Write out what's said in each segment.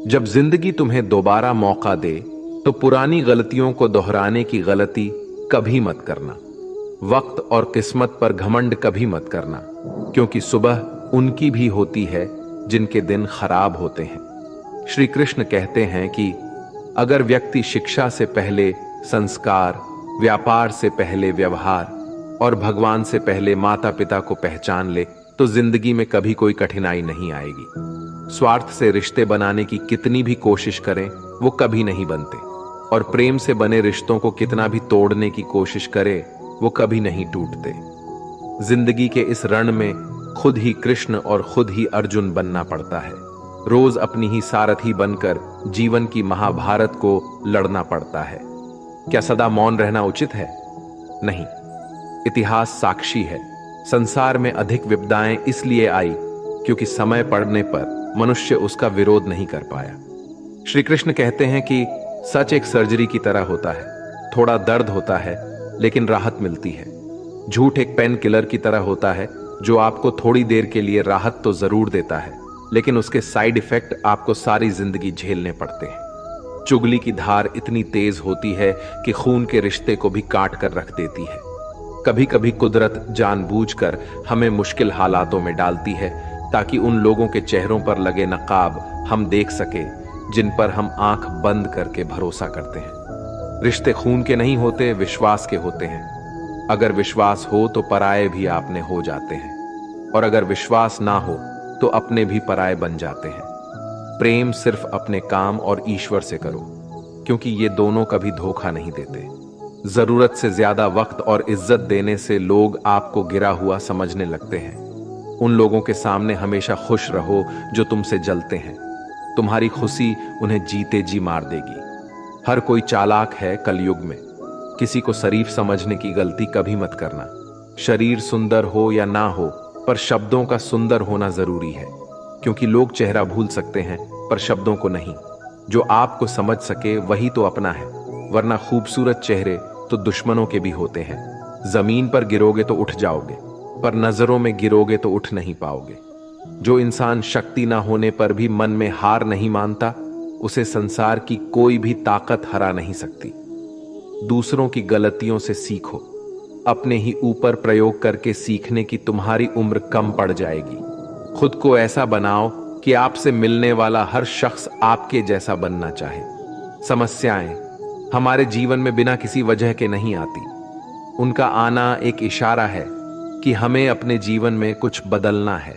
जब जिंदगी तुम्हें दोबारा मौका दे तो पुरानी गलतियों को दोहराने की गलती कभी मत करना। वक्त और किस्मत पर घमंड कभी मत करना, क्योंकि सुबह उनकी भी होती है जिनके दिन खराब होते हैं। श्री कृष्ण कहते हैं कि अगर व्यक्ति शिक्षा से पहले संस्कार, व्यापार से पहले व्यवहार और भगवान से पहले माता पिता को पहचान ले तो जिंदगी में कभी कोई कठिनाई नहीं आएगी। स्वार्थ से रिश्ते बनाने की कितनी भी कोशिश करें वो कभी नहीं बनते, और प्रेम से बने रिश्तों को कितना भी तोड़ने की कोशिश करें वो कभी नहीं टूटते। जिंदगी के इस रण में खुद ही कृष्ण और खुद ही अर्जुन बनना पड़ता है। रोज अपनी ही सारथी बनकर जीवन की महाभारत को लड़ना पड़ता है। क्या सदा मौन रहना उचित है? नहीं। इतिहास साक्षी है, संसार में अधिक विपदाएं इसलिए आई क्योंकि समय पड़ने पर मनुष्य उसका विरोध नहीं कर पाया। श्री कृष्ण कहते हैं कि सच एक सर्जरी की तरह होता है, थोड़ा दर्द होता है लेकिन राहत मिलती है। झूठ एक पेन किलर की तरह होता है जो आपको थोड़ी देर के लिए राहत तो जरूर देता है, लेकिन उसके साइड इफेक्ट आपको सारी जिंदगी झेलने पड़ते हैं। चुगली की धार इतनी तेज होती है कि खून के रिश्ते को भी काट कर रख देती है। कभी कभी कुदरत जानबूझकर हमें मुश्किल हालातों में डालती है ताकि उन लोगों के चेहरों पर लगे नकाब हम देख सके जिन पर हम आंख बंद करके भरोसा करते हैं। रिश्ते खून के नहीं होते, विश्वास के होते हैं। अगर विश्वास हो तो पराये भी आपने हो जाते हैं, और अगर विश्वास ना हो तो अपने भी पराये बन जाते हैं। प्रेम सिर्फ अपने काम और ईश्वर से करो, क्योंकि ये दोनों कभी धोखा नहीं देते। जरूरत से ज्यादा वक्त और इज्जत देने से लोग आपको गिरा हुआ समझने लगते हैं। उन लोगों के सामने हमेशा खुश रहो जो तुमसे जलते हैं। तुम्हारी खुशी उन्हें जीते जी मार देगी। हर कोई चालाक है कलयुग में। किसी को शरीफ समझने की गलती कभी मत करना। शरीर सुंदर हो या ना हो, पर शब्दों का सुंदर होना जरूरी है, क्योंकि लोग चेहरा भूल सकते हैं पर शब्दों को नहीं। जो आपको समझ सके वही तो अपना है, वरना खूबसूरत चेहरे तो दुश्मनों के भी होते हैं। जमीन पर गिरोगे तो उठ जाओगे, पर नजरों में गिरोगे तो उठ नहीं पाओगे। जो इंसान शक्ति ना होने पर भी मन में हार नहीं मानता, उसे संसार की कोई भी ताकत हरा नहीं सकती। दूसरों की गलतियों से सीखो, अपने ही ऊपर प्रयोग करके सीखने की तुम्हारी उम्र कम पड़ जाएगी। खुद को ऐसा बनाओ कि आपसे मिलने वाला हर शख्स आपके जैसा बनना चाहे। समस्याएं हमारे जीवन में बिना किसी वजह के नहीं आती। उनका आना एक इशारा है कि हमें अपने जीवन में कुछ बदलना है।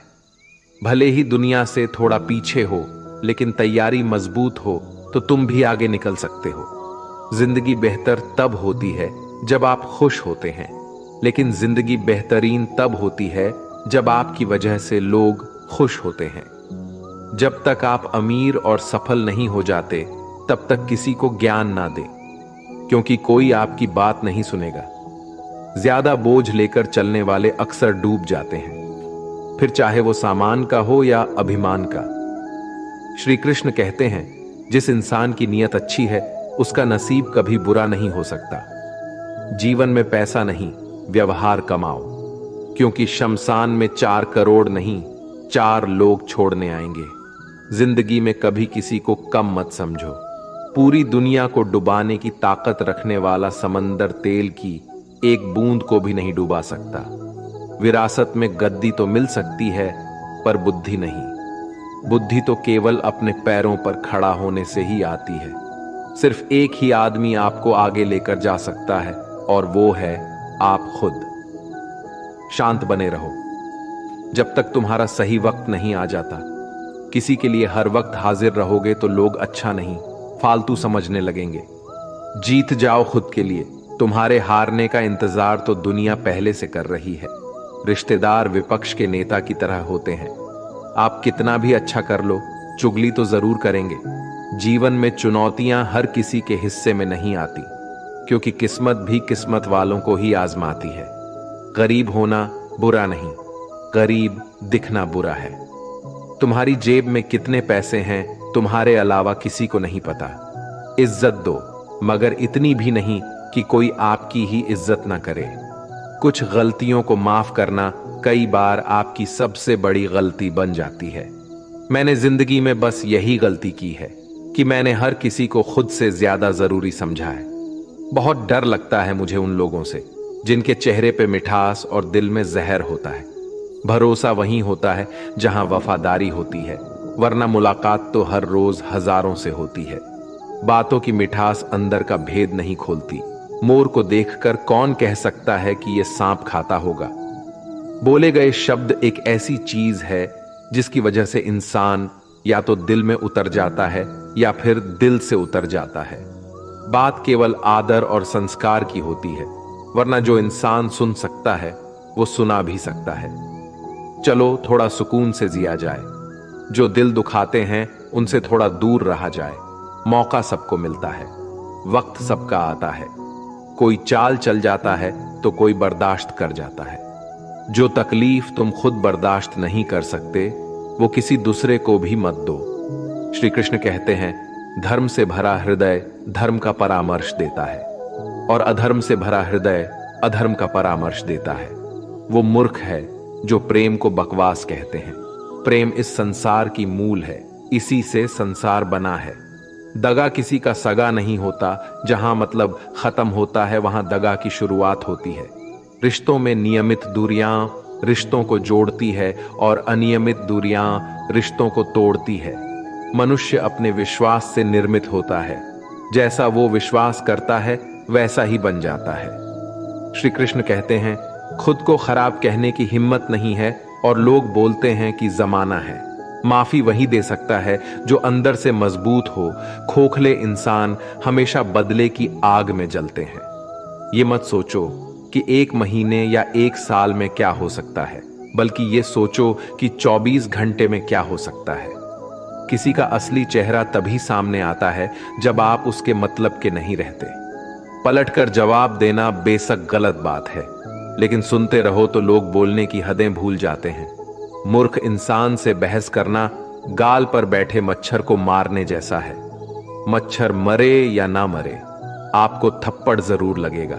भले ही दुनिया से थोड़ा पीछे हो, लेकिन तैयारी मजबूत हो तो तुम भी आगे निकल सकते हो। जिंदगी बेहतर तब होती है जब आप खुश होते हैं, लेकिन जिंदगी बेहतरीन तब होती है जब आपकी वजह से लोग खुश होते हैं। जब तक आप अमीर और सफल नहीं हो जाते, तब तक किसी को ज्ञान ना दें, क्योंकि कोई आपकी बात नहीं सुनेगा। ज्यादा बोझ लेकर चलने वाले अक्सर डूब जाते हैं, फिर चाहे वो सामान का हो या अभिमान का। श्री कृष्ण कहते हैं, जिस इंसान की नीयत अच्छी है उसका नसीब कभी बुरा नहीं हो सकता। जीवन में पैसा नहीं, व्यवहार कमाओ, क्योंकि शमशान में 4 करोड़ नहीं 4 लोग छोड़ने आएंगे। जिंदगी में कभी किसी को कम मत समझो। पूरी दुनिया को डुबाने की ताकत रखने वाला समंदर तेल की एक बूंद को भी नहीं डुबा सकता। विरासत में गद्दी तो मिल सकती है, पर बुद्धि नहीं। बुद्धि तो केवल अपने पैरों पर खड़ा होने से ही आती है। सिर्फ एक ही आदमी आपको आगे लेकर जा सकता है, और वो है आप खुद। शांत बने रहो जब तक तुम्हारा सही वक्त नहीं आ जाता। किसी के लिए हर वक्त हाजिर रहोगे तो लोग अच्छा नहीं, फालतू समझने लगेंगे। जीत जाओ खुद के लिए। तुम्हारे हारने का इंतजार तो दुनिया पहले से कर रही है। रिश्तेदार विपक्ष के नेता की तरह होते हैं। आप कितना भी अच्छा कर लो, चुगली तो जरूर करेंगे। जीवन में चुनौतियां हर किसी के हिस्से में नहीं आती, क्योंकि किस्मत भी किस्मत वालों को ही आजमाती है। गरीब होना बुरा नहीं, गरीब दिखना बुरा है। तुम्हारी जेब में कितने पैसे हैं तुम्हारे अलावा किसी को नहीं पता। इज्जत दो, मगर इतनी भी नहीं कि कोई आपकी ही इज्जत ना करे। कुछ गलतियों को माफ करना कई बार आपकी सबसे बड़ी गलती बन जाती है। मैंने जिंदगी में बस यही गलती की है कि मैंने हर किसी को खुद से ज्यादा जरूरी समझा है। बहुत डर लगता है मुझे उन लोगों से जिनके चेहरे पे मिठास और दिल में जहर होता है। भरोसा वहीं होता है जहां वफादारी होती है, वरना मुलाकात तो हर रोज हजारों से होती है। बातों की मिठास अंदर का भेद नहीं खोलती। मोर को देखकर कौन कह सकता है कि यह सांप खाता होगा। बोले गए शब्द एक ऐसी चीज है जिसकी वजह से इंसान या तो दिल में उतर जाता है या फिर दिल से उतर जाता है। बात केवल आदर और संस्कार की होती है, वरना जो इंसान सुन सकता है वो सुना भी सकता है। चलो थोड़ा सुकून से जिया जाए। जो दिल दुखाते हैं उनसे थोड़ा दूर रहा जाए। मौका सबको मिलता है, वक्त सबका आता है। कोई चाल चल जाता है तो कोई बर्दाश्त कर जाता है। जो तकलीफ तुम खुद बर्दाश्त नहीं कर सकते वो किसी दूसरे को भी मत दो। श्री कृष्ण कहते हैं, धर्म से भरा हृदय धर्म का परामर्श देता है और अधर्म से भरा हृदय अधर्म का परामर्श देता है। वो मूर्ख है जो प्रेम को बकवास कहते हैं। प्रेम इस संसार की मूल है, इसी से संसार बना है। दगा किसी का सगा नहीं होता। जहां मतलब खत्म होता है वहां दगा की शुरुआत होती है। रिश्तों में नियमित दूरियां रिश्तों को जोड़ती है और अनियमित दूरियां रिश्तों को तोड़ती है। मनुष्य अपने विश्वास से निर्मित होता है। जैसा वो विश्वास करता है वैसा ही बन जाता है। श्री कृष्ण कहते हैं, खुद को खराब कहने की हिम्मत नहीं है और लोग बोलते हैं कि जमाना है। माफी वही दे सकता है जो अंदर से मजबूत हो। खोखले इंसान हमेशा बदले की आग में जलते हैं। ये मत सोचो कि 1 महीने या 1 साल में क्या हो सकता है, बल्कि ये सोचो कि 24 घंटे में क्या हो सकता है। किसी का असली चेहरा तभी सामने आता है जब आप उसके मतलब के नहीं रहते। पलटकर जवाब देना बेशक गलत बात है, लेकिन सुनते रहो तो लोग बोलने की हदें भूल जाते हैं। मूर्ख इंसान से बहस करना गाल पर बैठे मच्छर को मारने जैसा है। मच्छर मरे या ना मरे, आपको थप्पड़ जरूर लगेगा।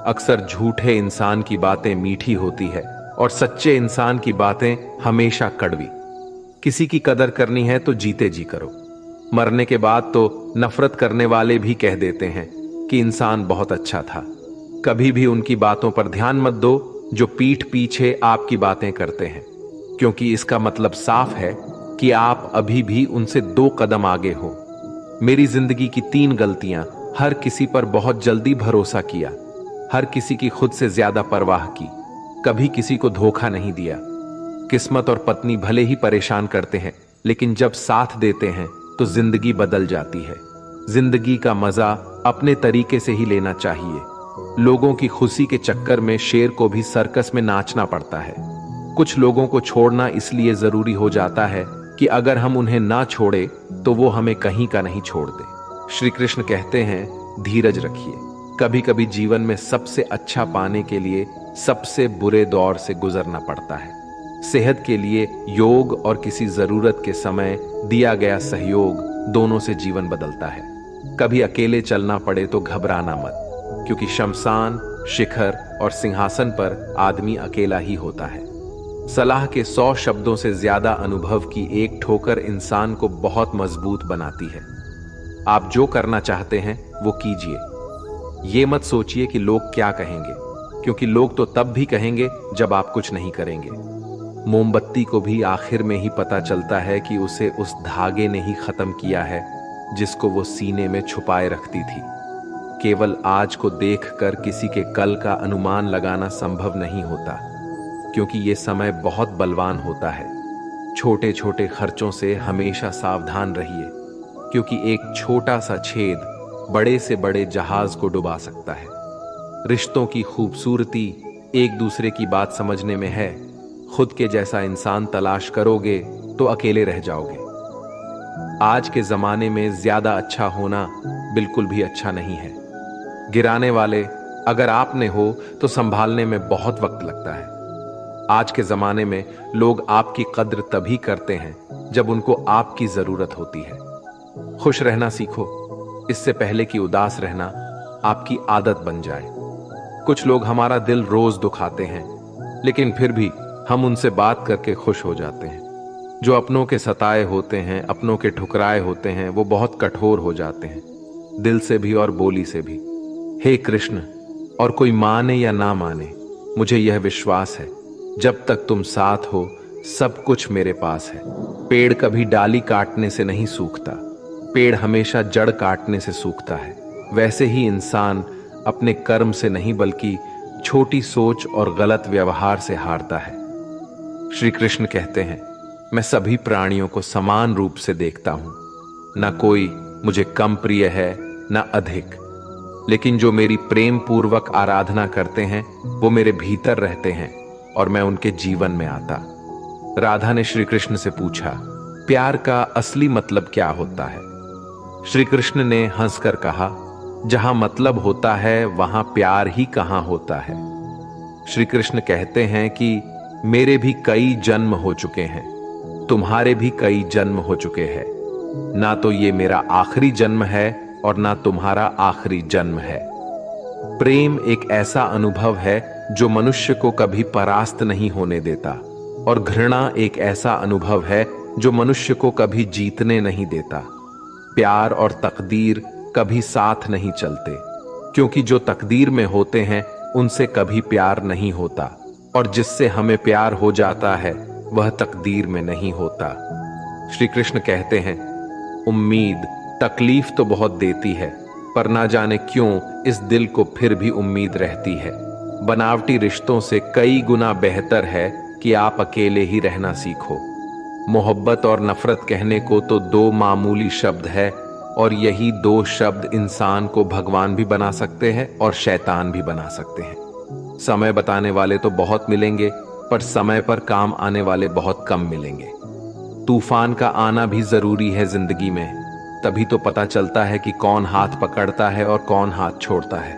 अक्सर झूठे इंसान की बातें मीठी होती है और सच्चे इंसान की बातें हमेशा कड़वी। किसी की कदर करनी है तो जीते जी करो। मरने के बाद तो नफरत करने वाले भी कह देते हैं कि इंसान बहुत अच्छा था। कभी भी उनकी बातों पर ध्यान मत दो जो पीठ पीछे आपकी बातें करते हैं, क्योंकि इसका मतलब साफ है कि आप अभी भी उनसे 2 कदम आगे हो। मेरी जिंदगी की 3 गलतियां: हर किसी पर बहुत जल्दी भरोसा किया, हर किसी की खुद से ज्यादा परवाह की, कभी किसी को धोखा नहीं दिया। किस्मत और पत्नी भले ही परेशान करते हैं, लेकिन जब साथ देते हैं तो जिंदगी बदल जाती है। जिंदगी का मजा अपने तरीके से ही लेना चाहिए। लोगों की खुशी के चक्कर में शेर को भी सर्कस में नाचना पड़ता है। कुछ लोगों को छोड़ना इसलिए जरूरी हो जाता है कि अगर हम उन्हें ना छोड़े तो वो हमें कहीं का नहीं छोड़ दे। श्री कृष्ण कहते हैं, धीरज रखिए। कभी कभी जीवन में सबसे अच्छा पाने के लिए सबसे बुरे दौर से गुजरना पड़ता है। सेहत के लिए योग और किसी जरूरत के समय दिया गया सहयोग दोनों से जीवन बदलता है। कभी अकेले चलना पड़े तो घबराना मत, क्योंकि शमशान, शिखर और सिंहासन पर आदमी अकेला ही होता है। सलाह के 100 शब्दों से ज्यादा अनुभव की एक ठोकर इंसान को बहुत मजबूत बनाती है। आप जो करना चाहते हैं वो कीजिए। ये मत सोचिए कि लोग क्या कहेंगे, क्योंकि लोग तो तब भी कहेंगे जब आप कुछ नहीं करेंगे। मोमबत्ती को भी आखिर में ही पता चलता है कि उसे उस धागे ने ही खत्म किया है जिसको वो सीने में छुपाए रखती थी। केवल आज को देखकर किसी के कल का अनुमान लगाना संभव नहीं होता, क्योंकि ये समय बहुत बलवान होता है। छोटे छोटे खर्चों से हमेशा सावधान रहिए, क्योंकि एक छोटा सा छेद बड़े से बड़े जहाज को डुबा सकता है। रिश्तों की खूबसूरती एक दूसरे की बात समझने में है। खुद के जैसा इंसान तलाश करोगे तो अकेले रह जाओगे। आज के जमाने में ज्यादा अच्छा होना बिल्कुल भी अच्छा नहीं है। गिराने वाले अगर आपने हो तो संभालने में बहुत वक्त लगता है। आज के जमाने में लोग आपकी कद्र तभी करते हैं जब उनको आपकी जरूरत होती है। खुश रहना सीखो, इससे पहले कि उदास रहना आपकी आदत बन जाए। कुछ लोग हमारा दिल रोज दुखाते हैं, लेकिन फिर भी हम उनसे बात करके खुश हो जाते हैं। जो अपनों के सताए होते हैं, अपनों के ठुकराए होते हैं, वो बहुत कठोर हो जाते हैं, दिल से भी और बोली से भी। हे कृष्ण, और कोई माने या ना माने, मुझे यह विश्वास है जब तक तुम साथ हो सब कुछ मेरे पास है। पेड़ कभी डाली काटने से नहीं सूखता, पेड़ हमेशा जड़ काटने से सूखता है। वैसे ही इंसान अपने कर्म से नहीं बल्कि छोटी सोच और गलत व्यवहार से हारता है। श्री कृष्ण कहते हैं, मैं सभी प्राणियों को समान रूप से देखता हूं, ना कोई मुझे कम प्रिय है ना अधिक, लेकिन जो मेरी प्रेम पूर्वक आराधना करते हैं वो मेरे भीतर रहते हैं और मैं उनके जीवन में आता। राधा ने श्री कृष्ण से पूछा, प्यार का असली मतलब क्या होता है? श्री कृष्ण ने हंसकर कहा, जहां मतलब होता है वहां प्यार ही कहां होता है। श्री कृष्ण कहते हैं कि मेरे भी कई जन्म हो चुके हैं, तुम्हारे भी कई जन्म हो चुके हैं, ना तो ये मेरा आखिरी जन्म है और ना तुम्हारा आखिरी जन्म है। प्रेम एक ऐसा अनुभव है जो मनुष्य को कभी परास्त नहीं होने देता, और घृणा एक ऐसा अनुभव है जो मनुष्य को कभी जीतने नहीं देता। प्यार और तकदीर कभी साथ नहीं चलते, क्योंकि जो तकदीर में होते हैं उनसे कभी प्यार नहीं होता, और जिससे हमें प्यार हो जाता है वह तकदीर में नहीं होता। श्री कृष्ण कहते हैं, उम्मीद तकलीफ तो बहुत देती है, पर ना जाने क्यों इस दिल को फिर भी उम्मीद रहती है। बनावटी रिश्तों से कई गुना बेहतर है कि आप अकेले ही रहना सीखो। मोहब्बत और नफरत कहने को तो दो मामूली शब्द है, और यही दो शब्द इंसान को भगवान भी बना सकते हैं और शैतान भी बना सकते हैं। समय बताने वाले तो बहुत मिलेंगे, पर समय पर काम आने वाले बहुत कम मिलेंगे। तूफान का आना भी जरूरी है जिंदगी में, तभी तो पता चलता है कि कौन हाथ पकड़ता है और कौन हाथ छोड़ता है।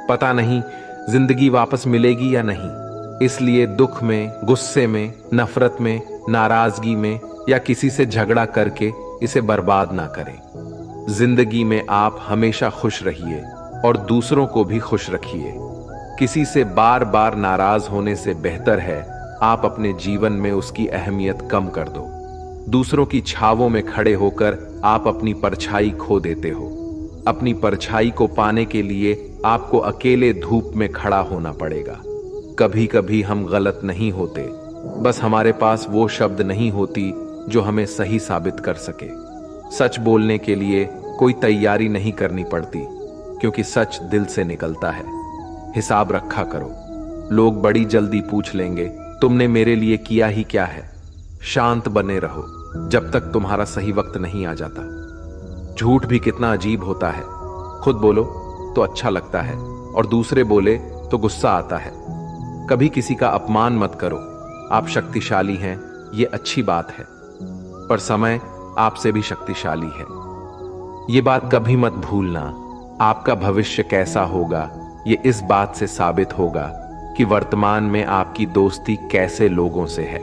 पता नहीं जिंदगी वापस मिलेगी या नहीं, इसलिए दुख में, गुस्से में, नफरत में, नाराजगी में या किसी से झगड़ा करके इसे बर्बाद ना करें। जिंदगी में आप हमेशा खुश रहिए और दूसरों को भी खुश रखिए। किसी से बार बार नाराज होने से बेहतर है आप अपने जीवन में उसकी अहमियत कम कर दो। दूसरों की छावों में खड़े होकर आप अपनी परछाई खो देते हो। अपनी परछाई को पाने के लिए आपको अकेले धूप में खड़ा होना पड़ेगा। कभी कभी हम गलत नहीं होते, बस हमारे पास वो शब्द नहीं होती जो हमें सही साबित कर सके। सच बोलने के लिए कोई तैयारी नहीं करनी पड़ती, क्योंकि सच दिल से निकलता है। हिसाब रखा करो, लोग बड़ी जल्दी पूछ लेंगे तुमने मेरे लिए किया ही क्या है। शांत बने रहो जब तक तुम्हारा सही वक्त नहीं आ जाता। झूठ भी कितना अजीब होता है, खुद बोलो तो अच्छा लगता है और दूसरे बोले तो गुस्सा आता है। कभी किसी का अपमान मत करो, आप शक्तिशाली हैं ये अच्छी बात है, पर समय आपसे भी शक्तिशाली है। ये बात कभी मत भूलना, आपका भविष्य कैसा होगा ये इस बात से साबित होगा कि वर्तमान में आपकी दोस्ती कैसे लोगों से है।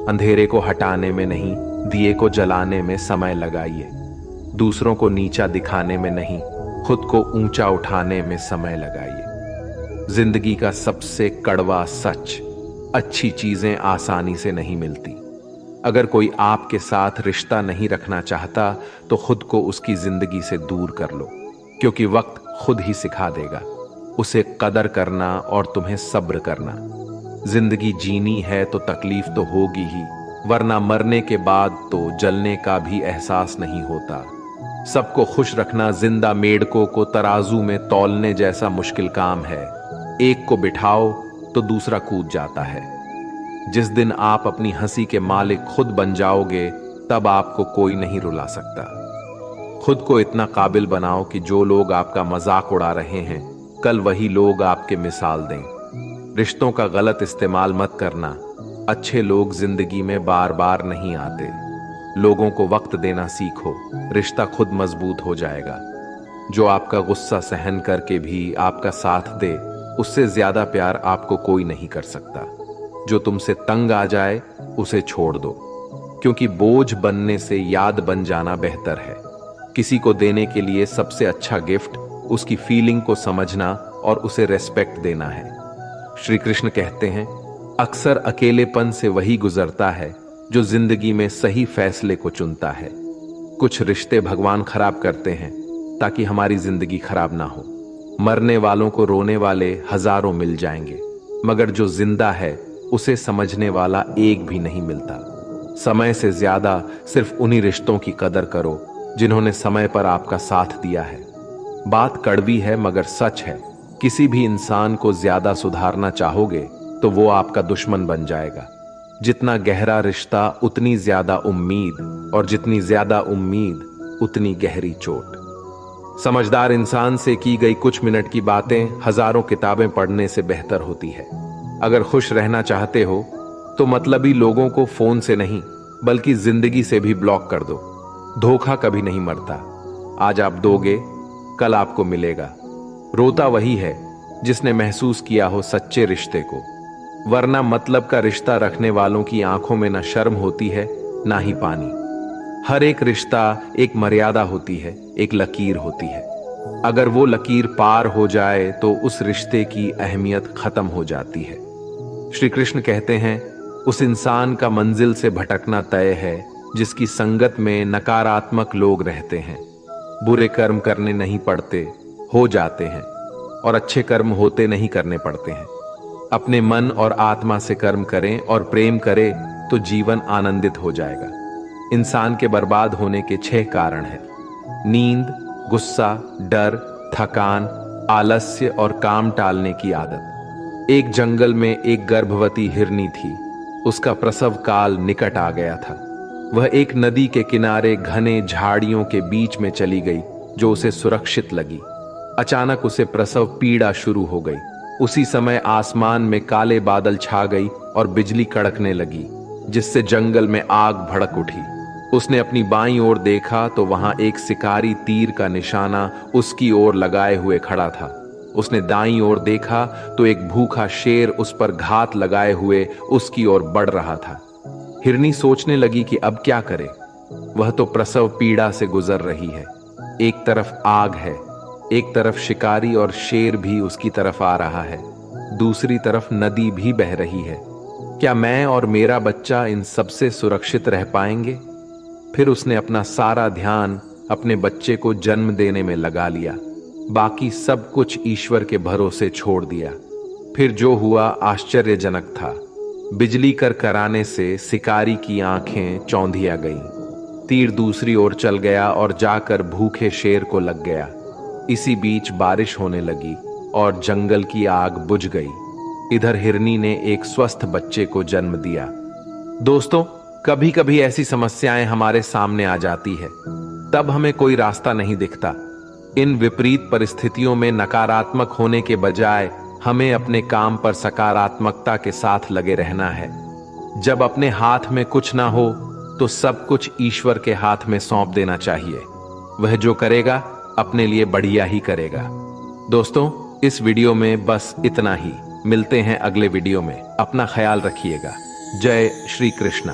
अंधेरे को हटाने में नहीं, दिए को जलाने में समय लगाइए। दूसरों को नीचा दिखाने में नहीं, खुद को ऊंचा उठाने में समय लगाइए। जिंदगी का सबसे कड़वा सच, अच्छी चीजें आसानी से नहीं मिलती। अगर कोई आपके साथ रिश्ता नहीं रखना चाहता तो खुद को उसकी जिंदगी से दूर कर लो, क्योंकि वक्त खुद ही सिखा देगा उसे कदर करना और तुम्हें सब्र करना। जिंदगी जीनी है तो तकलीफ तो होगी ही, वरना मरने के बाद तो जलने का भी एहसास नहीं होता। सबको खुश रखना जिंदा मेढकों को तराजू में तौलने जैसा मुश्किल काम है। एक को बिठाओ तो दूसरा कूद जाता है। जिस दिन आप अपनी हंसी के मालिक खुद बन जाओगे तब आपको कोई नहीं रुला सकता। खुद को इतना काबिल बनाओ कि जो लोग आपका मजाक उड़ा रहे हैं कल वही लोग आपके मिसाल दें। रिश्तों का गलत इस्तेमाल मत करना, अच्छे लोग जिंदगी में बार बार नहीं आते। लोगों को वक्त देना सीखो, रिश्ता खुद मजबूत हो जाएगा। जो आपका गुस्सा सहन करके भी आपका साथ दे, उससे ज्यादा प्यार आपको कोई नहीं कर सकता। जो तुमसे तंग आ जाए उसे छोड़ दो, क्योंकि बोझ बनने से याद बन जाना बेहतर है। किसी को देने के लिए सबसे अच्छा गिफ्ट उसकी फीलिंग को समझना और उसे रेस्पेक्ट देना है। श्री कृष्ण कहते हैं, अक्सर अकेलेपन से वही गुजरता है जो जिंदगी में सही फैसले को चुनता है। कुछ रिश्ते भगवान खराब करते हैं ताकि हमारी जिंदगी खराब ना हो। मरने वालों को रोने वाले हजारों मिल जाएंगे, मगर जो जिंदा है उसे समझने वाला एक भी नहीं मिलता। समय से ज्यादा सिर्फ उन्हीं रिश्तों की कदर करो जिन्होंने समय पर आपका साथ दिया है। बात कड़वी है मगर सच है, किसी भी इंसान को ज्यादा सुधारना चाहोगे तो वो आपका दुश्मन बन जाएगा। जितना गहरा रिश्ता उतनी ज्यादा उम्मीद, और जितनी ज्यादा उम्मीद उतनी गहरी चोट। समझदार इंसान से की गई कुछ मिनट की बातें हजारों किताबें पढ़ने से बेहतर होती है। अगर खुश रहना चाहते हो तो मतलबी लोगों को फोन से नहीं बल्कि जिंदगी से भी ब्लॉक कर दो। धोखा कभी नहीं मरता, आज आप दोगे कल आपको मिलेगा। रोता वही है जिसने महसूस किया हो सच्चे रिश्ते को, वरना मतलब का रिश्ता रखने वालों की आंखों में ना शर्म होती है ना ही पानी। हर एक रिश्ता एक मर्यादा होती है, एक लकीर होती है। अगर वो लकीर पार हो जाए तो उस रिश्ते की अहमियत खत्म हो जाती है। श्री कृष्ण कहते हैं, उस इंसान का मंजिल से भटकना तय है जिसकी संगत में नकारात्मक लोग रहते हैं। बुरे कर्म करने नहीं पड़ते, हो जाते हैं, और अच्छे कर्म होते नहीं करने पड़ते हैं। अपने मन और आत्मा से कर्म करें और प्रेम करें तो जीवन आनंदित हो जाएगा। इंसान के बर्बाद होने के 6 कारण हैं: नींद, गुस्सा, डर, थकान, आलस्य और काम टालने की आदत। एक जंगल में एक गर्भवती हिरनी थी। उसका प्रसव काल निकट आ गया था। वह एक नदी के किनारे घने झाड़ियों के बीच में चली गई जो उसे सुरक्षित लगी। अचानक उसे प्रसव पीड़ा शुरू हो गई। उसी समय आसमान में काले बादल छा गई और बिजली कड़कने लगी, जिससे जंगल में आग भड़क उठी। उसने अपनी बाईं ओर देखा तो वहां एक शिकारी तीर का निशाना उसकी ओर लगाए हुए खड़ा था। उसने दाईं ओर देखा तो एक भूखा शेर उस पर घात लगाए हुए उसकी ओर बढ़ रहा था। हिरनी सोचने लगी कि अब क्या करे। वह तो प्रसव पीड़ा से गुजर रही है। एक तरफ आग है, एक तरफ शिकारी और शेर भी उसकी तरफ आ रहा है, दूसरी तरफ नदी भी बह रही है। क्या मैं और मेरा बच्चा इन सबसे सुरक्षित रह पाएंगे? फिर उसने अपना सारा ध्यान अपने बच्चे को जन्म देने में लगा लिया। बाकी सब कुछ ईश्वर के भरोसे छोड़ दिया। फिर जो हुआ आश्चर्यजनक था। बिजली कराने से शिकारी की आंखें चौंधिया गईं। तीर दूसरी ओर चल गया और जाकर भूखे शेर को लग गया। इसी बीच बारिश होने लगी और जंगल की आग बुझ गई। इधर हिरनी ने एक स्वस्थ बच्चे को जन्म दिया। दोस्तों, कभी कभी ऐसी समस्याएं हमारे सामने आ जाती है, तब हमें कोई रास्ता नहीं दिखता। इन विपरीत परिस्थितियों में नकारात्मक होने के बजाय हमें अपने काम पर सकारात्मकता के साथ लगे रहना है। जब अपने हाथ में कुछ ना हो तो सब कुछ ईश्वर के हाथ में सौंप देना चाहिए। वह जो करेगा अपने लिए बढ़िया ही करेगा। दोस्तों, इस वीडियो में बस इतना ही। मिलते हैं अगले वीडियो में। अपना ख्याल रखिएगा। जय श्री कृष्णा।